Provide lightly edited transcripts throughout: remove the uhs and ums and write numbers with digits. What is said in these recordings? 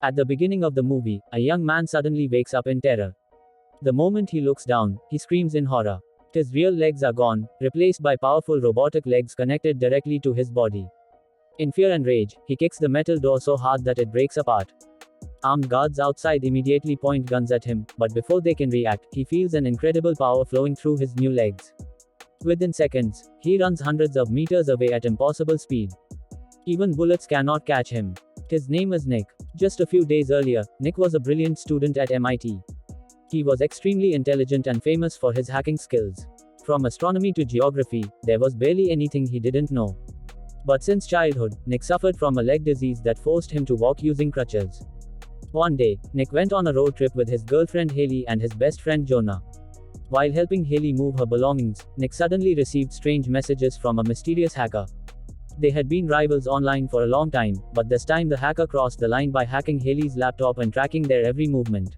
At the beginning of the movie, a young man suddenly wakes up in terror. The moment he looks down, he screams in horror. His real legs are gone, replaced by powerful robotic legs connected directly to his body. In fear and rage, he kicks the metal door so hard that it breaks apart. Armed guards outside immediately point guns at him, but before they can react, he feels an incredible power flowing through his new legs. Within seconds, he runs hundreds of meters away at impossible speed. Even bullets cannot catch him. His name is Nick. Just a few days earlier, Nick was a brilliant student at MIT. He was extremely intelligent and famous for his hacking skills. From astronomy to geography, there was barely anything he didn't know. But since childhood, Nick suffered from a leg disease that forced him to walk using crutches. One day, Nick went on a road trip with his girlfriend Haley and his best friend Jonah. While helping Haley move her belongings, Nick suddenly received strange messages from a mysterious hacker. They had been rivals online for a long time, but this time the hacker crossed the line by hacking Haley's laptop and tracking their every movement.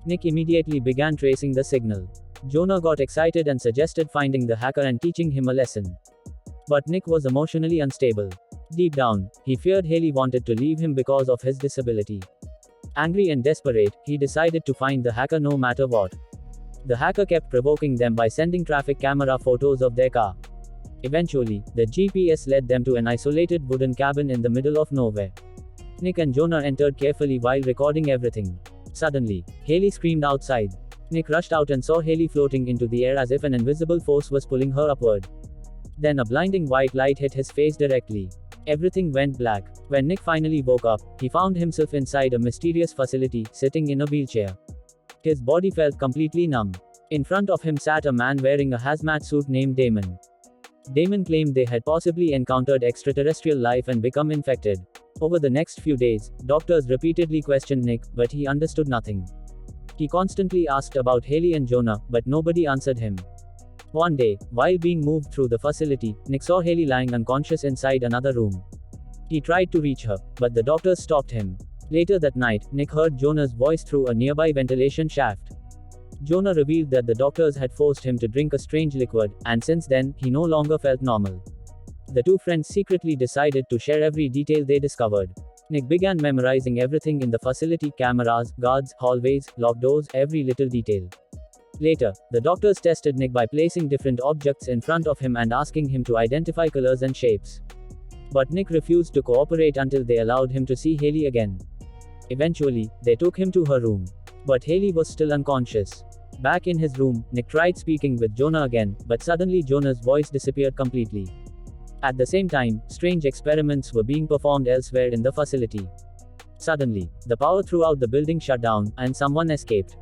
Nick immediately began tracing the signal. Jonah got excited and suggested finding the hacker and teaching him a lesson. But Nick was emotionally unstable. Deep down, he feared Haley wanted to leave him because of his disability. Angry and desperate, he decided to find the hacker no matter what. The hacker kept provoking them by sending traffic camera photos of their car. Eventually, the GPS led them to an isolated wooden cabin in the middle of nowhere. Nick and Jonah entered carefully while recording everything. Suddenly, Haley screamed outside. Nick rushed out and saw Haley floating into the air as if an invisible force was pulling her upward. Then a blinding white light hit his face directly. Everything went black. When Nick finally woke up, he found himself inside a mysterious facility, sitting in a wheelchair. His body felt completely numb. In front of him sat a man wearing a hazmat suit named Damon. Damon claimed they had possibly encountered extraterrestrial life and become infected. Over the next few days, doctors repeatedly questioned Nick, but he understood nothing. He constantly asked about Haley and Jonah, but nobody answered him. One day, while being moved through the facility, Nick saw Haley lying unconscious inside another room. He tried to reach her, but the doctors stopped him. Later that night, Nick heard Jonah's voice through a nearby ventilation shaft. Jonah revealed that the doctors had forced him to drink a strange liquid, and since then, he no longer felt normal. The two friends secretly decided to share every detail they discovered. Nick began memorizing everything in the facility: cameras, guards, hallways, locked doors, every little detail. Later, the doctors tested Nick by placing different objects in front of him and asking him to identify colors and shapes. But Nick refused to cooperate until they allowed him to see Haley again. Eventually, they took him to her room. But Haley was still unconscious. Back in his room, Nick tried speaking with Jonah again, but suddenly Jonah's voice disappeared completely. At the same time, strange experiments were being performed elsewhere in the facility. Suddenly, the power throughout the building shut down, and someone escaped.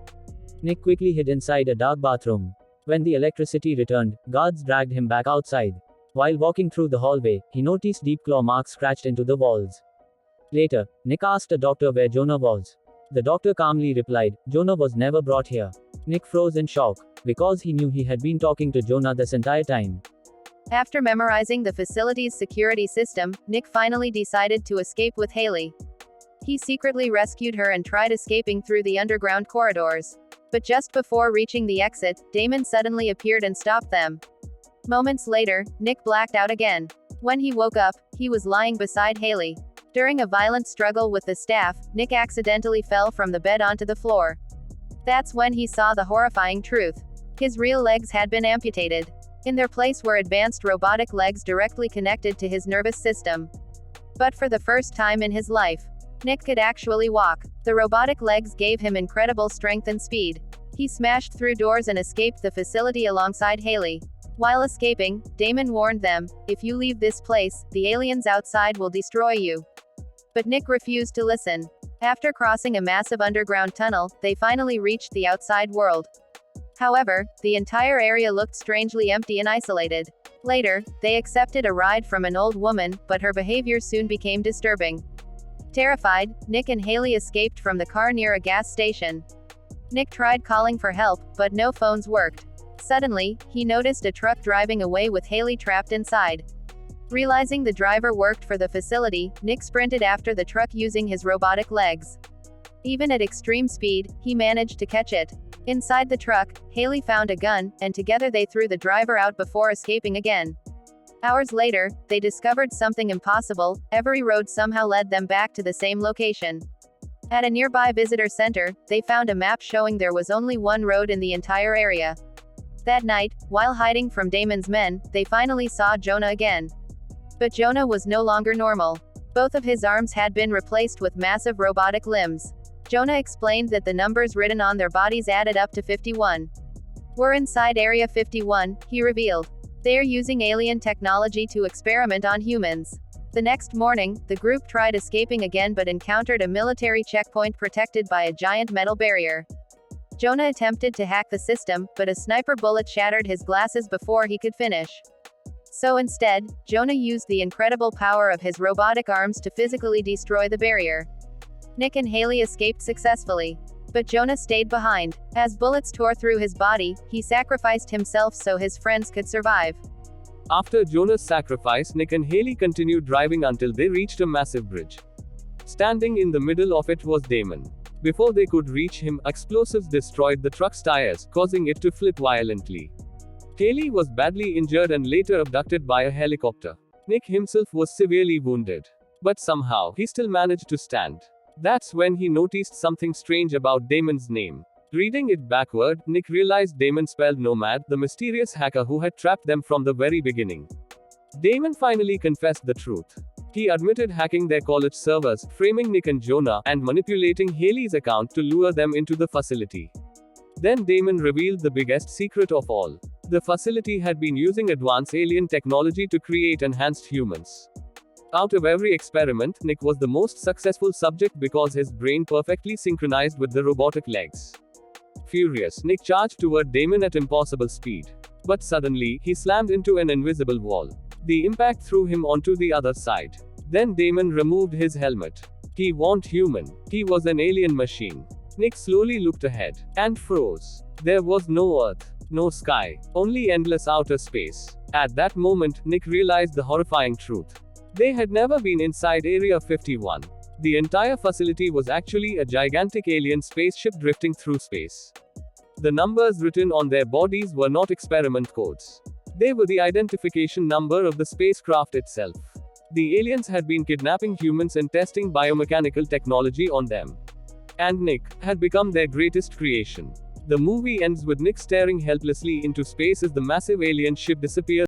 Nick quickly hid inside a dark bathroom. When the electricity returned, guards dragged him back outside. While walking through the hallway, he noticed deep claw marks scratched into the walls. Later, Nick asked a doctor where Jonah was. The doctor calmly replied, "Jonah was never brought here." Nick froze in shock, because he knew he had been talking to Jonah this entire time. After memorizing the facility's security system, Nick finally decided to escape with Haley. He secretly rescued her and tried escaping through the underground corridors. But just before reaching the exit, Damon suddenly appeared and stopped them. Moments later, Nick blacked out again. When he woke up, he was lying beside Haley. During a violent struggle with the staff, Nick accidentally fell from the bed onto the floor. That's when he saw the horrifying truth. His real legs had been amputated. In their place were advanced robotic legs directly connected to his nervous system. But for the first time in his life, Nick could actually walk. The robotic legs gave him incredible strength and speed. He smashed through doors and escaped the facility alongside Haley. While escaping, Damon warned them, "If you leave this place, the aliens outside will destroy you." But Nick refused to listen. After crossing a massive underground tunnel, they finally reached the outside world. However, the entire area looked strangely empty and isolated. Later, they accepted a ride from an old woman, but her behavior soon became disturbing. Terrified, Nick and Haley escaped from the car near a gas station. Nick tried calling for help, but no phones worked. Suddenly, he noticed a truck driving away with Haley trapped inside. Realizing the driver worked for the facility, Nick sprinted after the truck using his robotic legs. Even at extreme speed, he managed to catch it. Inside the truck, Haley found a gun, and together they threw the driver out before escaping again. Hours later, they discovered something impossible: every road somehow led them back to the same location. At a nearby visitor center, they found a map showing there was only one road in the entire area. That night, while hiding from Damon's men, they finally saw Jonah again. But Jonah was no longer normal. Both of his arms had been replaced with massive robotic limbs. Jonah explained that the numbers written on their bodies added up to 51. "We're inside Area 51, he revealed. They are using alien technology to experiment on humans. The next morning, the group tried escaping again but encountered a military checkpoint protected by a giant metal barrier. Jonah attempted to hack the system, but a sniper bullet shattered his glasses before he could finish. So instead, Jonah used the incredible power of his robotic arms to physically destroy the barrier. Nick and Haley escaped successfully. But Jonah stayed behind. As bullets tore through his body, he sacrificed himself so his friends could survive. After Jonah's sacrifice, Nick and Haley continued driving until they reached a massive bridge. Standing in the middle of it was Damon. Before they could reach him, explosives destroyed the truck's tires, causing it to flip violently. Haley was badly injured and later abducted by a helicopter. Nick himself was severely wounded. But somehow, he still managed to stand. That's when he noticed something strange about Damon's name. Reading it backward, Nick realized Damon spelled Nomad, the mysterious hacker who had trapped them from the very beginning. Damon finally confessed the truth. He admitted hacking their college servers, framing Nick and Jonah, and manipulating Haley's account to lure them into the facility. Then Damon revealed the biggest secret of all. The facility had been using advanced alien technology to create enhanced humans. Out of every experiment, Nick was the most successful subject because his brain perfectly synchronized with the robotic legs. Furious, Nick charged toward Damon at impossible speed. But suddenly, he slammed into an invisible wall. The impact threw him onto the other side. Then Damon removed his helmet. He wasn't human. He was an alien machine. Nick slowly looked ahead and froze. There was no earth, no sky, only endless outer space. At that moment, Nick realized the horrifying truth. They had never been inside Area 51. The entire facility was actually a gigantic alien spaceship drifting through space. The numbers written on their bodies were not experiment codes. They were the identification number of the spacecraft itself. The aliens had been kidnapping humans and testing biomechanical technology on them. And Nick had become their greatest creation. The movie ends with Nick staring helplessly into space as the massive alien ship disappears.